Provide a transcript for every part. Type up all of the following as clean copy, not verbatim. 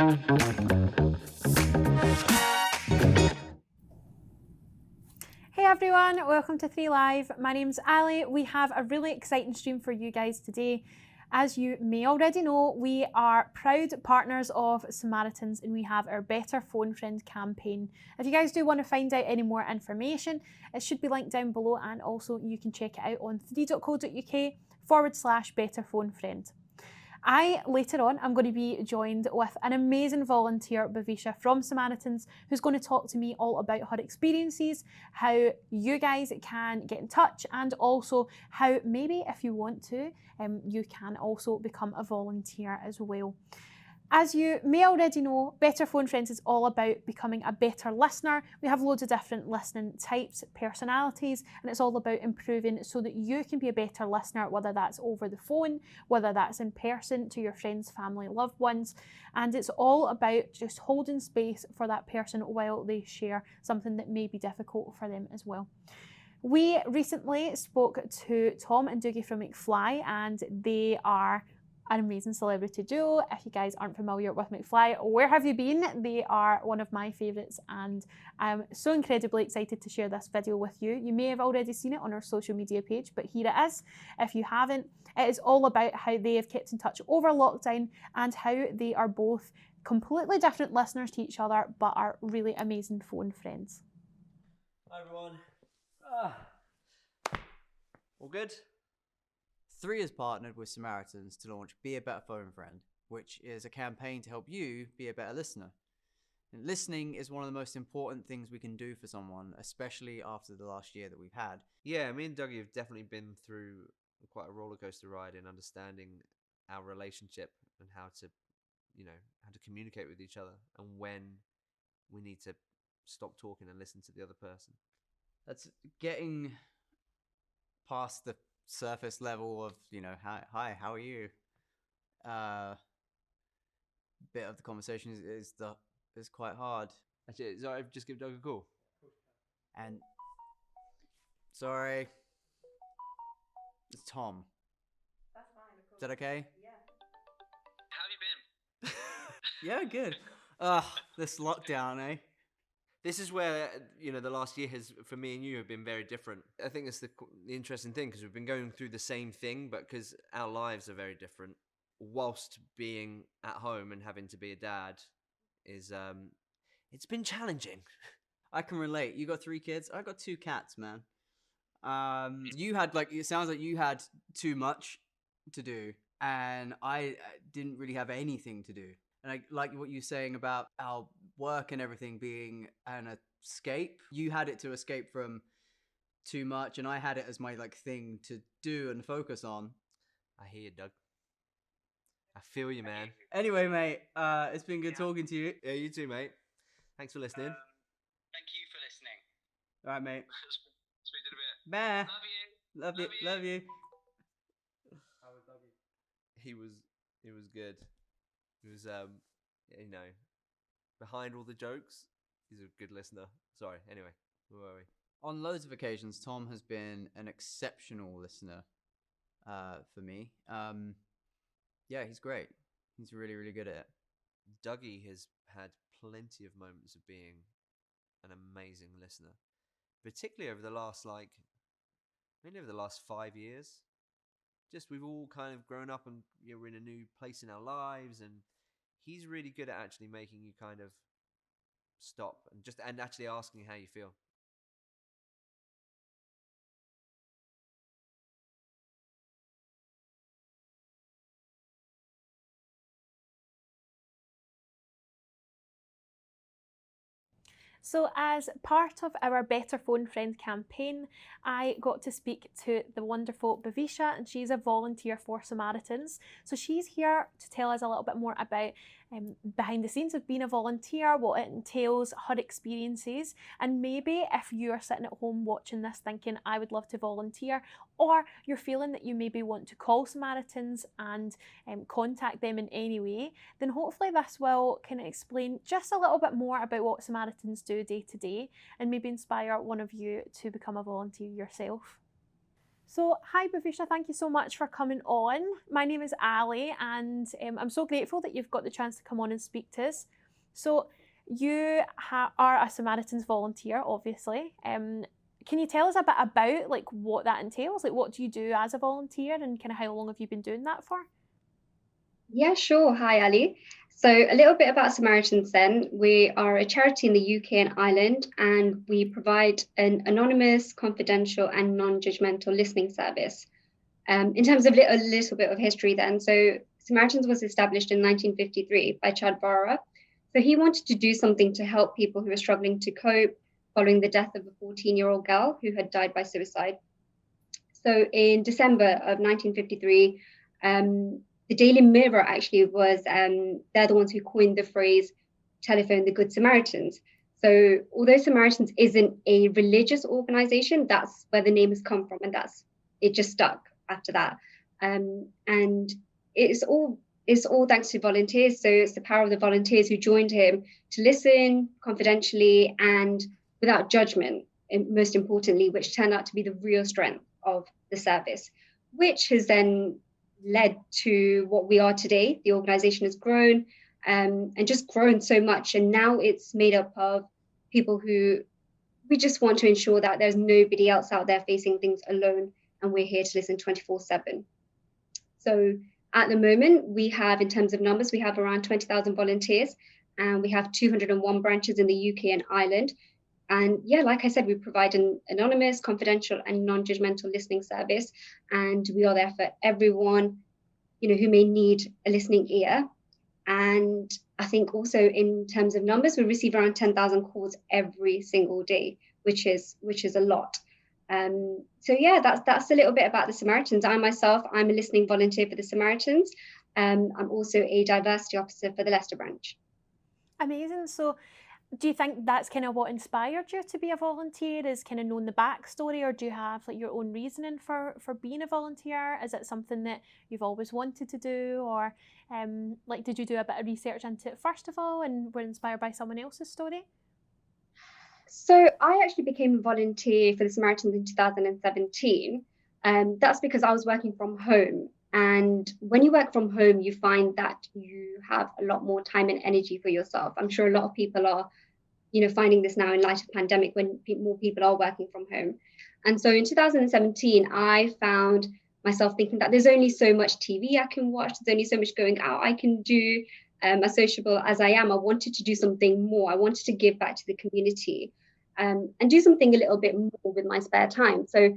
Hey everyone, welcome to 3 Live. My name's Allie. We have a really exciting stream for you guys today. As you may already know, we are proud partners of Samaritans and we have our Better Phone Friend campaign. If you guys do want to find out any more information, it should be linked down below, and also you can check it out on 3.co.uk/Better Phone Friend. Later on, I'm going to be joined with an amazing volunteer, Bhavisha from Samaritans, who's going to talk to me all about her experiences, how you guys can get in touch, and also how maybe if you want to, you can also become a volunteer as well. As you may already know, Better Phone Friends is all about becoming a better listener. We have loads of different listening types, personalities, and it's all about improving so that you can be a better listener, whether that's over the phone, whether that's in person to your friends, family, loved ones. And it's all about just holding space for that person while they share something that may be difficult for them as well. We recently spoke to Tom and Dougie from McFly, and they are an amazing celebrity duo. If you guys aren't familiar with McFly, where have you been? They are one of my favourites, and I'm so incredibly excited to share this video with you. You may have already seen it on our social media page, but here it is. If you haven't, it is all about how they have kept in touch over lockdown and how they are both completely different listeners to each other, but are really amazing phone friends. Hi everyone. All good? 3 has partnered with Samaritans to launch Be a Better Phone Friend, which is a campaign to help you be a better listener. And listening is one of the most important things we can do for someone, especially after the last year that we've had. Yeah, me and Dougie have definitely been through quite a roller coaster ride in understanding our relationship and how to communicate with each other and when we need to stop talking and listen to the other person. That's getting past the surface level of, hi, how are you? Bit of the conversation is quite hard. Actually, sorry, just give Doug a call. And sorry, it's Tom. That's fine. Is that okay? Yeah. How have you been? Yeah, good. This lockdown, eh? This is where, the last year has, for me and you, have been very different. I think it's the interesting thing, because we've been going through the same thing, but because our lives are very different, whilst being at home and having to be a dad is, it's been challenging. I can relate. You got 3 kids. I got 2 cats, man. You had, it sounds like you had too much to do, and I didn't really have anything to do. And I like what you're saying about our work and everything being an escape. You had it to escape from too much, and I had it as my thing to do and focus on. I hear you, Doug. I feel you, man. Anyway, mate, it's been good talking to you. Yeah, you too, mate. Thanks for listening. Thank you for listening. All right, mate. Speak to you in a bit. Bye. Love you. Love you. How was Dougie? He was good. He was, behind all the jokes, he's a good listener. Sorry, anyway, where were we? On loads of occasions, Tom has been an exceptional listener for me. Yeah, he's great. He's really, really good at it. Dougie has had plenty of moments of being an amazing listener, particularly over the last, mainly over the last 5 years. Just we've all kind of grown up and we're in a new place in our lives, and he's really good at actually making you kind of stop and actually asking how you feel. So as part of our Better Phone Friend campaign, I got to speak to the wonderful Bhavisha, and she's a volunteer for Samaritans. So she's here to tell us a little bit more about behind the scenes of being a volunteer, what it entails, her experiences, and maybe if you are sitting at home watching this thinking, I would love to volunteer, or you're feeling that you maybe want to call Samaritans and contact them in any way, then hopefully this will kind of explain just a little bit more about what Samaritans do day to day and maybe inspire one of you to become a volunteer yourself. So, hi Bhavisha, thank you so much for coming on. My name is Allie, and I'm so grateful that you've got the chance to come on and speak to us. So, you are a Samaritans volunteer, obviously. Can you tell us a bit about like what that entails? Like, what do you do as a volunteer, and kind of how long have you been doing that for? Yeah, sure. Hi, Ali. So a little bit about Samaritans then. We are a charity in the UK and Ireland, and we provide an anonymous, confidential, and non-judgmental listening service. In terms of a little bit of history then, so Samaritans was established in 1953 by Chad Barra. So he wanted to do something to help people who were struggling to cope following the death of a 14-year-old girl who had died by suicide. So in December of 1953, the Daily Mirror actually was, they're the ones who coined the phrase telephone the Good Samaritans. So although Samaritans isn't a religious organization, that's where the name has come from, and it just stuck after that. And it's all thanks to volunteers. So it's the power of the volunteers who joined him to listen confidentially and without judgment, and most importantly, which turned out to be the real strength of the service, which has then led to what we are today. The organization has grown and just grown so much. And now it's made up of people who we just want to ensure that there's nobody else out there facing things alone. And we're here to listen 24/7. So at the moment, we have, in terms of numbers, we have around 20,000 volunteers, and we have 201 branches in the UK and Ireland. And yeah, like I said, we provide an anonymous, confidential, and non-judgmental listening service. And we are there for everyone, who may need a listening ear. And I think also in terms of numbers, we receive around 10,000 calls every single day, which is a lot. So yeah, that's a little bit about the Samaritans. I'm a listening volunteer for the Samaritans. I'm also a diversity officer for the Leicester branch. Amazing. So, do you think that's kind of what inspired you to be a volunteer, is kind of knowing the backstory, or do you have like your own reasoning for being a volunteer? Is it something that you've always wanted to do, or like did you do a bit of research into it first of all and were inspired by someone else's story? So I actually became a volunteer for the Samaritans in 2017. That's because I was working from home. And when you work from home, you find that you have a lot more time and energy for yourself. I'm sure a lot of people are, finding this now in light of pandemic when more people are working from home. And so in 2017, I found myself thinking that there's only so much TV I can watch. There's only so much going out I can do. As sociable as I am, I wanted to do something more. I wanted to give back to the community and do something a little bit more with my spare time. So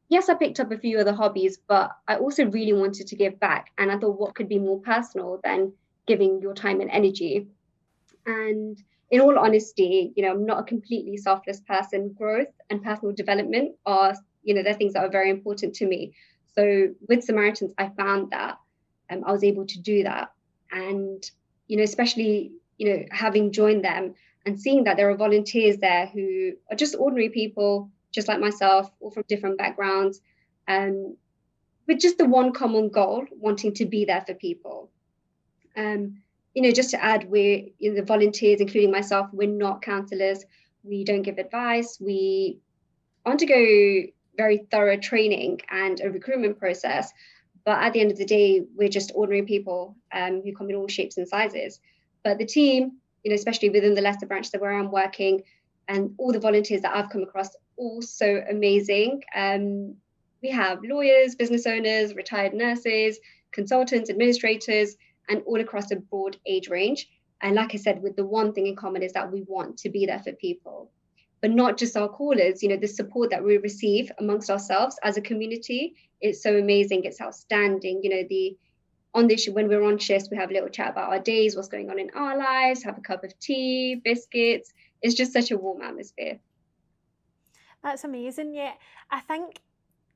yes, I picked up a few other hobbies, but I also really wanted to give back. And I thought, what could be more personal than giving your time and energy? And in all honesty, I'm not a completely selfless person. Growth and personal development are, they're things that are very important to me. So with Samaritans, I found that I was able to do that. And, especially, having joined them and seeing that there are volunteers there who are just ordinary people, just like myself, all from different backgrounds, with just the one common goal, wanting to be there for people. Just to add, the volunteers, including myself, we're not counselors. We don't give advice. We undergo very thorough training and a recruitment process. But at the end of the day, we're just ordinary people who come in all shapes and sizes. But the team, especially within the Leicester branch where I'm working, and all the volunteers that I've come across, all so amazing. We have lawyers, business owners, retired nurses, consultants, administrators, and all across a broad age range. And like I said, with the one thing in common is that we want to be there for people, but not just our callers. The support that we receive amongst ourselves as a community, it's so amazing. It's outstanding. When we're on shifts, we have a little chat about our days, what's going on in our lives, have a cup of tea, biscuits. It's just such a warm atmosphere. That's amazing. Yeah, I think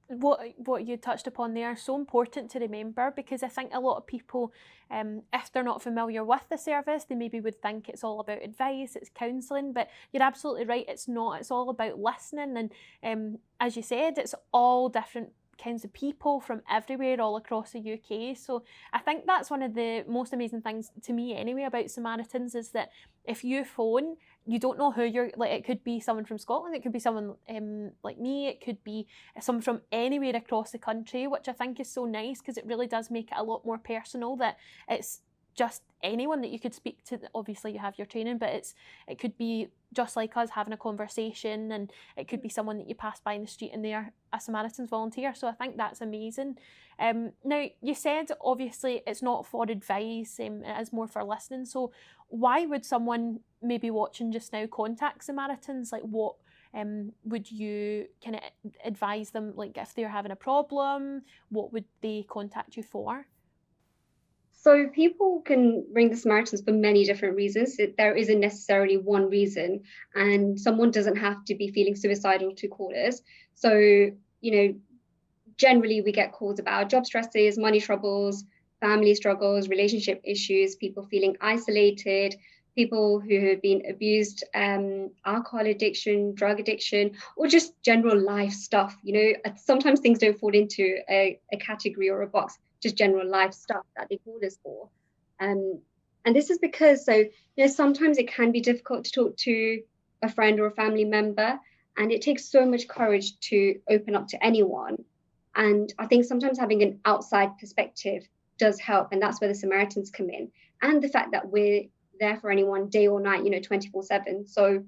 what you touched upon there is so important to remember, because I think a lot of people, if they're not familiar with the service, they maybe would think it's all about advice, it's counselling, but you're absolutely right, it's not. It's all about listening, and as you said, it's all different kinds of people from everywhere all across the UK. So I think that's one of the most amazing things to me anyway about Samaritans, is that if you phone, you don't know who you're, like, it could be someone from Scotland, it could be someone like me, it could be someone from anywhere across the country, which I think is so nice, because it really does make it a lot more personal, that it's just anyone that you could speak to. Obviously you have your training, but it could be just like us having a conversation, and it could be someone that you pass by in the street and they're a Samaritans volunteer. So I think that's amazing. Now, you said obviously it's not for advice, it is more for listening. So why would someone maybe watching just now contact Samaritans? Like, what would you kind of advise them, like if they're having a problem, what would they contact you for? So people can ring the Samaritans for many different reasons. There isn't necessarily one reason, and someone doesn't have to be feeling suicidal to call us. So, generally we get calls about job stresses, money troubles, family struggles, relationship issues, people feeling isolated, people who have been abused, alcohol addiction, drug addiction, or just general life stuff. Sometimes things don't fall into a category or a box, just general life stuff that they call us for. And this is because, sometimes it can be difficult to talk to a friend or a family member, and it takes so much courage to open up to anyone. And I think sometimes having an outside perspective does help, and that's where the Samaritans come in. And the fact that we're there for anyone day or night, 24/7. So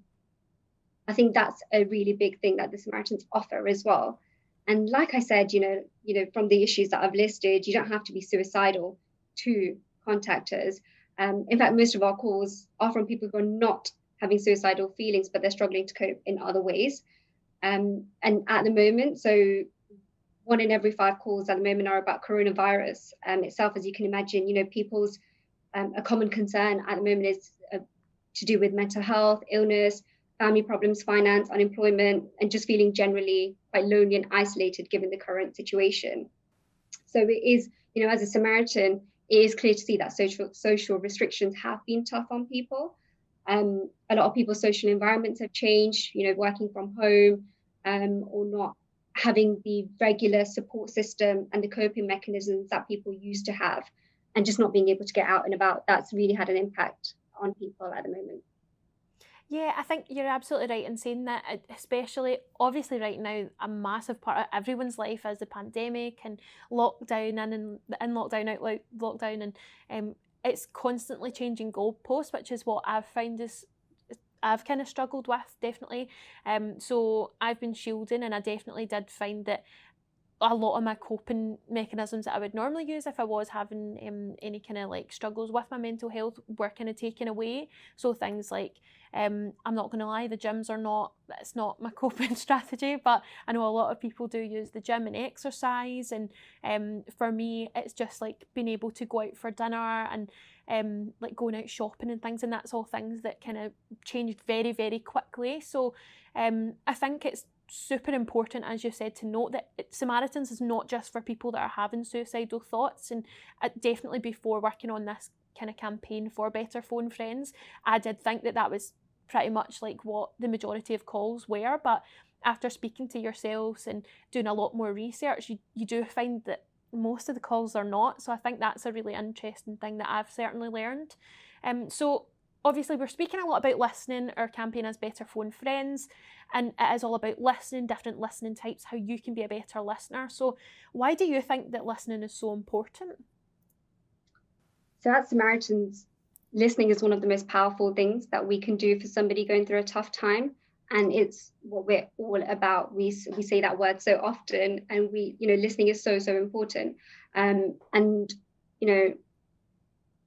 I think that's a really big thing that the Samaritans offer as well. And like I said, from the issues that I've listed, you don't have to be suicidal to contact us. In fact, most of our calls are from people who are not having suicidal feelings, but they're struggling to cope in other ways. And at the moment, so 1 in every 5 calls at the moment are about coronavirus itself. As you can imagine, people's a common concern at the moment is to do with mental health, illness, family problems, finance, unemployment, and just feeling generally quite lonely and isolated given the current situation. So it is, as a Samaritan, it is clear to see that social restrictions have been tough on people. A lot of people's social environments have changed, working from home or not having the regular support system and the coping mechanisms that people used to have, and just not being able to get out and about. That's really had an impact on people at the moment. Yeah, I think you're absolutely right in saying that, especially obviously right now, a massive part of everyone's life is the pandemic and lockdown and lockdown, out lockdown, and it's constantly changing goalposts, which is what I've found is I've kind of struggled with, definitely. So I've been shielding, and I definitely did find that a lot of my coping mechanisms that I would normally use if I was having any kind of like struggles with my mental health were kind of taken away. So things like, I'm not going to lie, the gyms are not, it's not my coping strategy, but I know a lot of people do use the gym and exercise. And for me, it's just like being able to go out for dinner and like going out shopping and things. And that's all things that kind of changed very, very quickly. So I think it's super important, as you said, to note that Samaritans is not just for people that are having suicidal thoughts. And definitely before working on this kind of campaign for Better Phone Friends, I did think that was pretty much like what the majority of calls were. But after speaking to yourselves and doing a lot more research, you do find that most of the calls are not. So I think that's a really interesting thing that I've certainly learned. So obviously, we're speaking a lot about listening. Our campaign is Better Phone Friends, and it is all about listening, different listening types, how you can be a better listener. So why do you think that listening is so important? So at Samaritans, listening is one of the most powerful things that we can do for somebody going through a tough time. And it's what we're all about. We say that word so often, and listening is so, so important.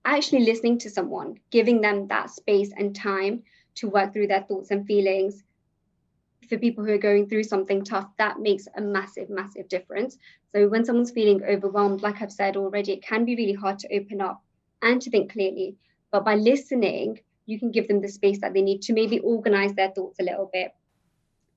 Actually listening to someone, giving them that space and time to work through their thoughts and feelings. For people who are going through something tough, that makes a massive, massive difference. So when someone's feeling overwhelmed, like I've said already, it can be really hard to open up and to think clearly. But by listening, you can give them the space that they need to maybe organize their thoughts a little bit.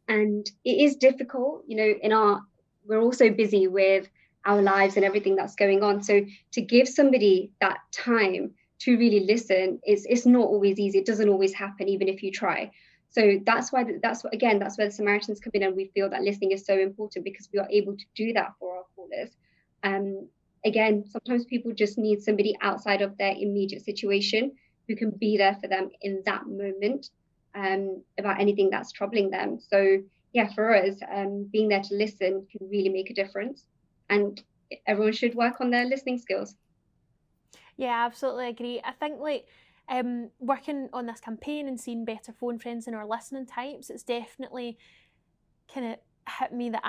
And it is difficult, we're also busy with our lives and everything that's going on. So to give somebody that time to really listen, it's not always easy. It doesn't always happen, even if you try. So that's where the Samaritans come in, and we feel that listening is so important because we are able to do that for our callers. Again, sometimes people just need somebody outside of their immediate situation who can be there for them in that moment, about anything that's troubling them. So yeah, for us, being there to listen can really make a difference, and everyone should work on their listening skills. Yeah, absolutely agree. I think like working on this campaign and seeing better phone friends in our listening types, it's definitely kind of hit me that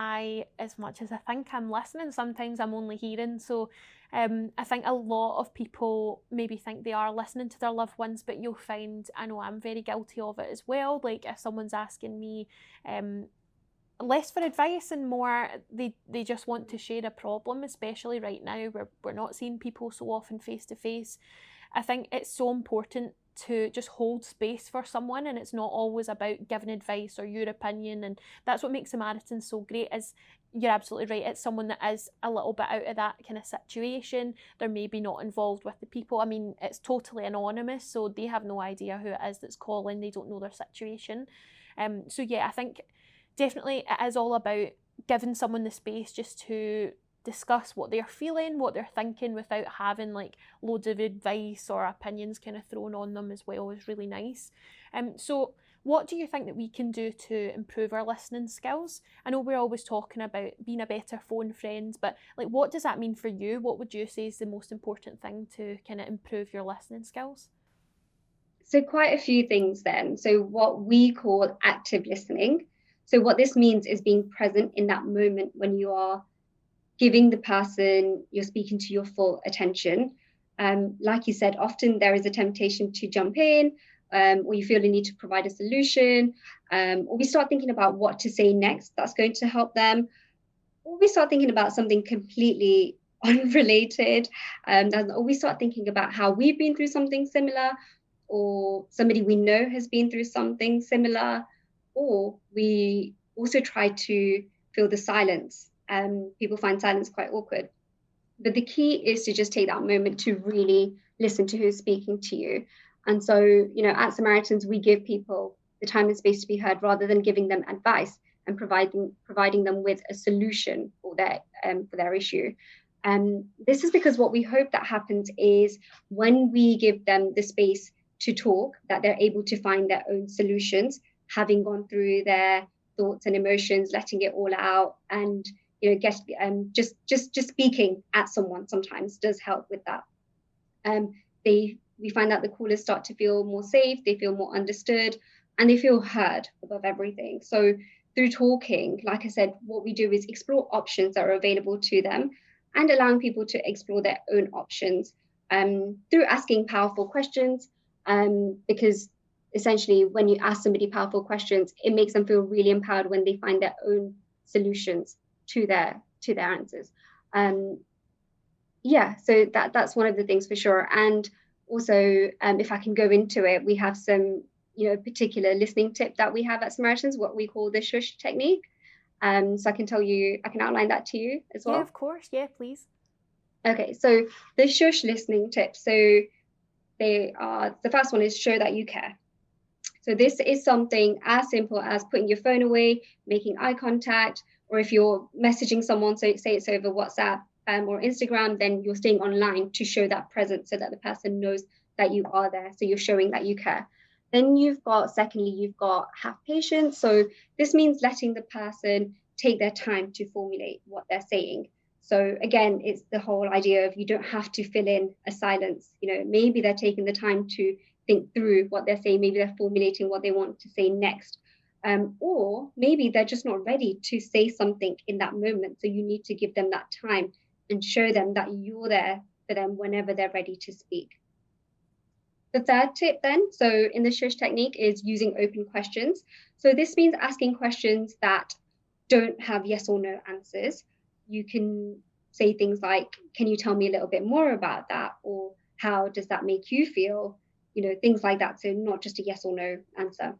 as much as I think I'm listening, sometimes I'm only hearing. So I think a lot of people maybe think they are listening to their loved ones, but you'll find, I know I'm very guilty of it as well. Like if someone's asking me less for advice and more they just want to share a problem, especially right now where we're not seeing people so often face to face. I think it's so important to just hold space for someone, and it's not always about giving advice or your opinion, and that's what makes Samaritans so great. Is you're absolutely right, it's someone that is a little bit out of that kind of situation. They're maybe not involved with the people. I mean, it's totally anonymous, so they have no idea who it is that's calling. They don't know their situation. So yeah, I think definitely it is all about giving someone the space just to discuss what they're feeling, what they're thinking, without having like loads of advice or opinions kind of thrown on them as well, is really nice. So what do you think that we can do to improve our listening skills? I know we're always talking about being a better phone friend, but like what does that mean for you? What would you say is the most important thing to kind of improve your listening skills? So quite a few things then. So what we call active listening. So what this means is being present in that moment when you are giving the person you're speaking to your full attention. Like you said, often there is a temptation to jump in, or you feel the need to provide a solution, or we start thinking about what to say next that's going to help them, or we start thinking about something completely unrelated, or we start thinking about how we've been through something similar, or somebody we know has been through something similar, or we also try to fill the silence. People find silence quite awkward. But the key is to just take that moment to really listen to who's speaking to you. And so, at Samaritans, we give people the time and space to be heard rather than giving them advice and providing them with a solution for their issue. This is because what we hope that happens is when we give them the space to talk, that they're able to find their own solutions, having gone through their thoughts and emotions, letting it all out, and just speaking at someone sometimes does help with that. We find that the callers start to feel more safe, they feel more understood, and they feel heard above everything. So through talking, like I said, what we do is explore options that are available to them and allowing people to explore their own options through asking powerful questions, because essentially when you ask somebody powerful questions, it makes them feel really empowered when they find their own solutions to their answers. So that's one of the things for sure. And also, if I can go into it, we have some particular listening tip that we have at Samaritans, what we call the shush technique. So I can outline that to you as well. Yeah, of course. Yeah, please. Okay, so the shush listening tips. So they are, the first one is show that you care. So this is something as simple as putting your phone away, making eye contact, or if you're messaging someone, so say it's over WhatsApp or Instagram, then you're staying online to show that presence so that the person knows that you are there. So you're showing that you care. Then secondly, you've got have patience. So this means letting the person take their time to formulate what they're saying. So again, it's the whole idea of you don't have to fill in a silence. Maybe they're taking the time to think through what they're saying. Maybe they're formulating what they want to say next. Or maybe they're just not ready to say something in that moment. So you need to give them that time and show them that you're there for them whenever they're ready to speak. The third tip then, so in the shush technique, is using open questions. So this means asking questions that don't have yes or no answers. You can say things like, can you tell me a little bit more about that? Or how does that make you feel? Things like that. So not just a yes or no answer.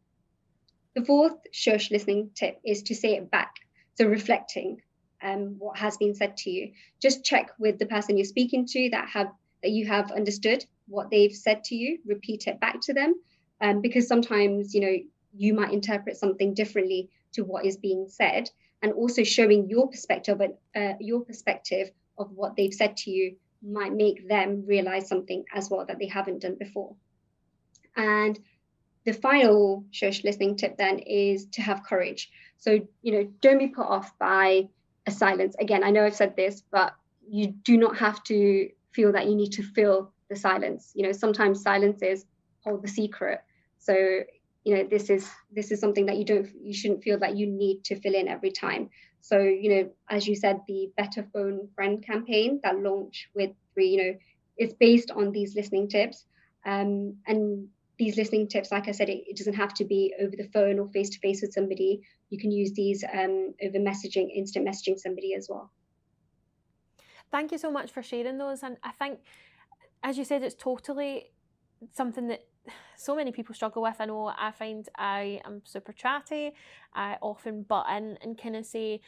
The fourth shush listening tip is to say it back. So reflecting what has been said to you. Just check with the person you're speaking to that you have understood what they've said to you. Repeat it back to them, because sometimes you might interpret something differently to what is being said, and also showing your perspective of what they've said to you might make them realize something as well that they haven't done before. And the final shush listening tip then is to have courage. So, don't be put off by a silence. Again, I know I've said this, but you do not have to feel that you need to fill the silence. Sometimes silences hold the secret. So, this is something that you shouldn't feel that you need to fill in every time. So, as you said, the Better Phone Friend campaign that launched with 3, it's based on these listening tips. And these listening tips, like I said, it doesn't have to be over the phone or face to face with somebody. You can use these over messaging, instant messaging somebody as well. Thank you so much for sharing those. And I think, as you said, it's totally something that so many people struggle with. I know I find I am super chatty. I often butt in and kind of say,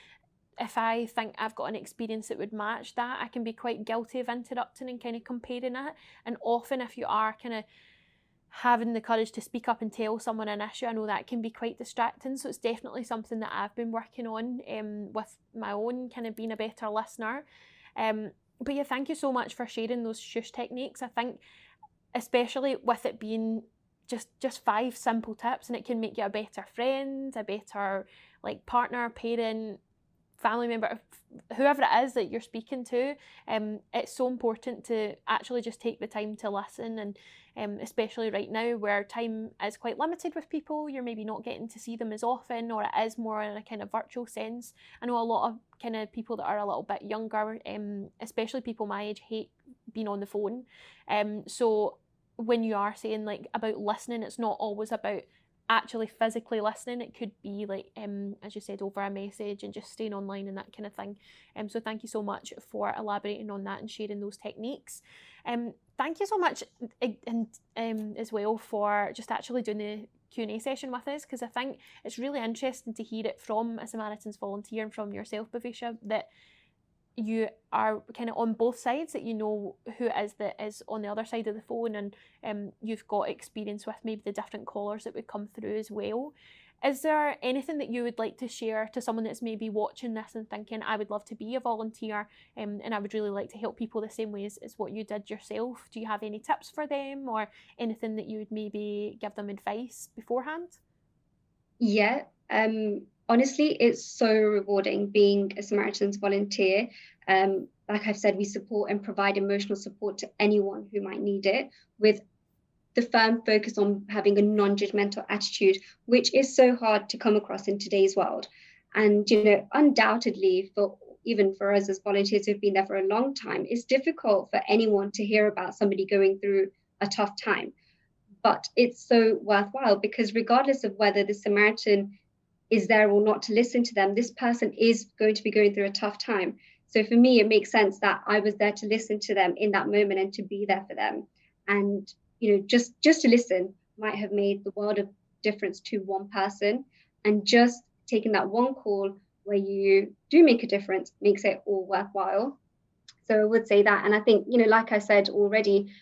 if I think I've got an experience that would match that, I can be quite guilty of interrupting and kind of comparing it. And often if you are kind of having the courage to speak up and tell someone an issue, I know that can be quite distracting. So it's definitely something that I've been working on with my own kind of being a better listener. But yeah, thank you so much for sharing those shush techniques. I think especially with it being just 5 simple tips, and it can make you a better friend, a better like partner, parent, family member, whoever it is that you're speaking to. It's so important to actually just take the time to listen, and especially right now where time is quite limited with people, you're maybe not getting to see them as often, or it is more in a kind of virtual sense. I know a lot of kind of people that are a little bit younger, especially people my age, hate being on the phone. So when you are saying like about listening, it's not always about actually physically listening. It could be like, as you said, over a message and just staying online and that kind of thing. So thank you so much for elaborating on that and sharing those techniques. Thank you so much as well for just actually doing the Q&A session with us, because I think it's really interesting to hear it from a Samaritans volunteer and from yourself, Bhavisha, that you are kind of on both sides, that you know who it is that is on the other side of the phone, and you've got experience with maybe the different callers that would come through as well. Is there anything that you would like to share to someone that's maybe watching this and thinking, I would love to be a volunteer, and I would really like to help people the same way as what you did yourself? Do you have any tips for them, or anything that you would maybe give them advice beforehand? Yeah, honestly, it's so rewarding being a Samaritans volunteer. Like I've said, we support and provide emotional support to anyone who might need it, with the firm focus on having a non-judgmental attitude, which is so hard to come across in today's world. And, undoubtedly, even for us as volunteers who've been there for a long time, it's difficult for anyone to hear about somebody going through a tough time. But it's so worthwhile, because regardless of whether the Samaritan is there or not to listen to them, this person is going to be going through a tough time. So for me, it makes sense that I was there to listen to them in that moment and to be there for them. And, just to listen might have made the world of difference to one person. And just taking that one call where you do make a difference makes it all worthwhile. So I would say that. And I think, like I said already,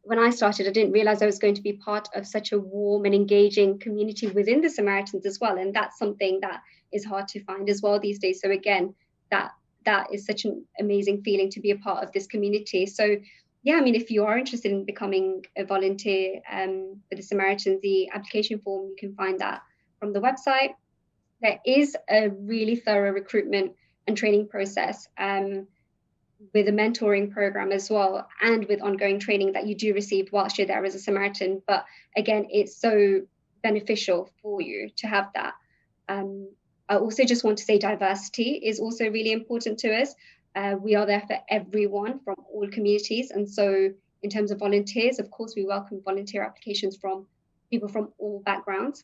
when I started, I didn't realize I was going to be part of such a warm and engaging community within the Samaritans as well. And that's something that is hard to find as well these days. So again, that is such an amazing feeling to be a part of this community. So yeah, if you are interested in becoming a volunteer for the Samaritans, the application form, you can find that from the website. There is a really thorough recruitment and training process, with a mentoring program as well, and with ongoing training that you do receive whilst you're there as a Samaritan. But again, it's so beneficial for you to have that. I also just want to say diversity is also really important to us. We are there for everyone from all communities. And so in terms of volunteers, of course, we welcome volunteer applications from people from all backgrounds.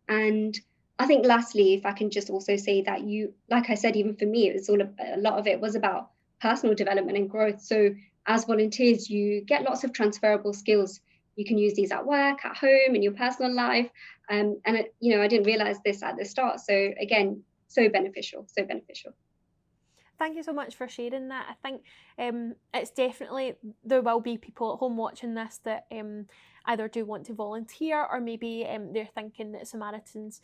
And I think lastly, if I can just also say that like I said, even for me, a lot of it was about personal development and growth. So as volunteers, you get lots of transferable skills. You can use these at work, at home, in your personal life. And I didn't realize this at the start. So again, so beneficial. Thank you so much for sharing that. I think it's definitely, there will be people at home watching this that either do want to volunteer, or maybe they're thinking that Samaritans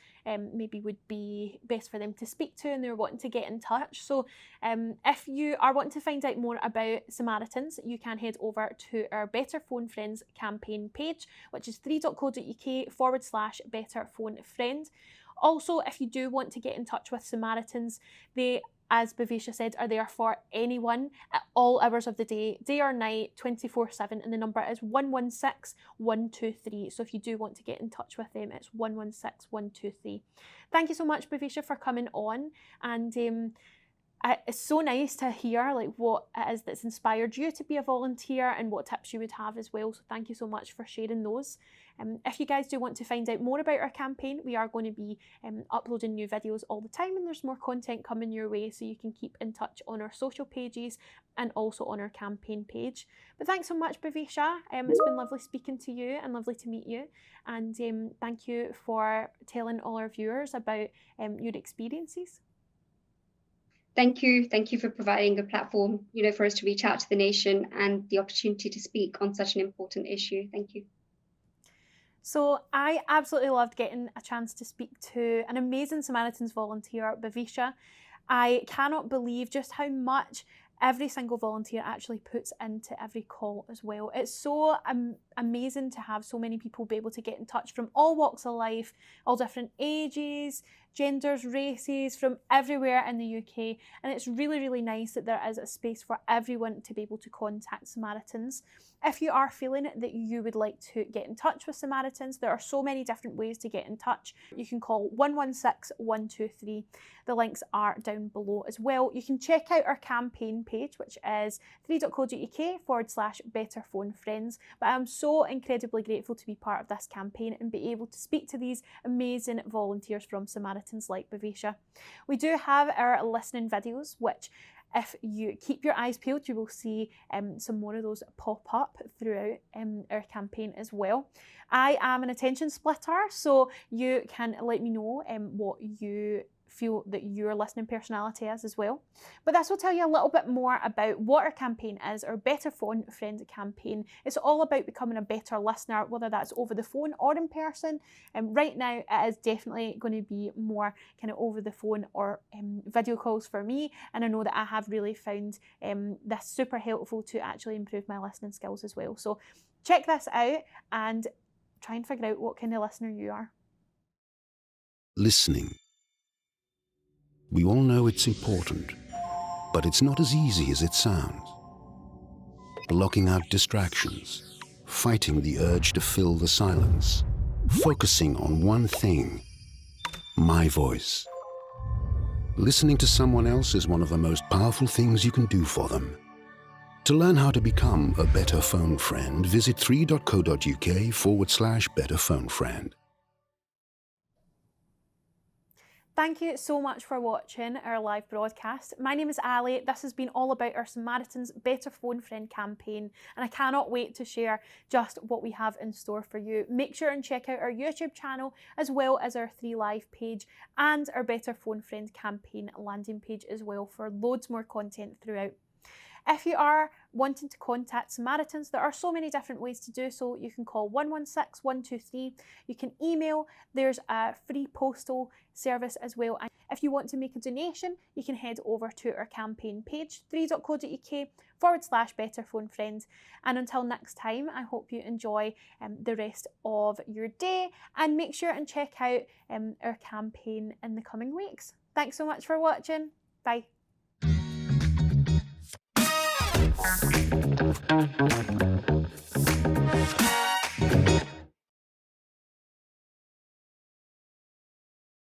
maybe would be best for them to speak to, and they're wanting to get in touch. So if you are wanting to find out more about Samaritans, you can head over to our Better Phone Friends campaign page, which is 3.co.uk/Better Phone Friend. Also, if you do want to get in touch with Samaritans, they, as Bhavisha said, are there for anyone at all hours of the day or night, 24/7, and the number is 116123. So if you do want to get in touch with them, it's 116123. Thank you so much, Bhavisha, for coming on, and it's so nice to hear like what it is that's inspired you to be a volunteer and what tips you would have as well. So thank you so much for sharing those. If you guys do want to find out more about our campaign, we are going to be uploading new videos all the time, and there's more content coming your way, so you can keep in touch on our social pages and also on our campaign page. But thanks so much, Bhavisha. It's been lovely speaking to you and lovely to meet you. And thank you for telling all our viewers about your experiences. Thank you for providing a platform, for us to reach out to the nation and the opportunity to speak on such an important issue. Thank you. So I absolutely loved getting a chance to speak to an amazing Samaritans volunteer, Bhavisha. I cannot believe just how much every single volunteer actually puts into every call as well. It's so amazing to have so many people be able to get in touch from all walks of life, all different ages, genders, races, from everywhere in the UK. And it's really, really nice that there is a space for everyone to be able to contact Samaritans. If you are feeling that you would like to get in touch with Samaritans, there are so many different ways to get in touch. You can call 116123. The links are down below as well. You can check out our campaign page, which is 3.co.uk/Better Phone Friends. But I'm so incredibly grateful to be part of this campaign and be able to speak to these amazing volunteers from Samaritans like Bhavisha. We do have our listening videos, which, if you keep your eyes peeled, you will see some more of those pop up throughout our campaign as well. I am an attention splitter, so you can let me know what you feel that your listening personality is as well. But this will tell you a little bit more about what our campaign is, our Better Phone Friend campaign. It's all about becoming a better listener, whether that's over the phone or in person. Right now, it is definitely going to be more kind of over the phone or video calls for me. And I know that I have really found this super helpful to actually improve my listening skills as well. So check this out and try and figure out what kind of listener you are. Listening. We all know it's important, but it's not as easy as it sounds. Blocking out distractions, fighting the urge to fill the silence, focusing on one thing, my voice. Listening to someone else is one of the most powerful things you can do for them. To learn how to become a better phone friend, visit 3.co.uk/Better Phone Friend. Thank you so much for watching our live broadcast. My name is Allie. This has been all about our Samaritans Better Phone Friend campaign, and I cannot wait to share just what we have in store for you. Make sure and check out our YouTube channel, as well as our 3 Live page and our Better Phone Friend campaign landing page as well, for loads more content throughout. If you are wanting to contact Samaritans, there are so many different ways to do so. You can call 116123. You can email. There's a free postal service as well. And if you want to make a donation, you can head over to our campaign page, 3.co.uk/Better Phone Friend. And until next time, I hope you enjoy the rest of your day, and make sure and check out our campaign in the coming weeks. Thanks so much for watching. Bye.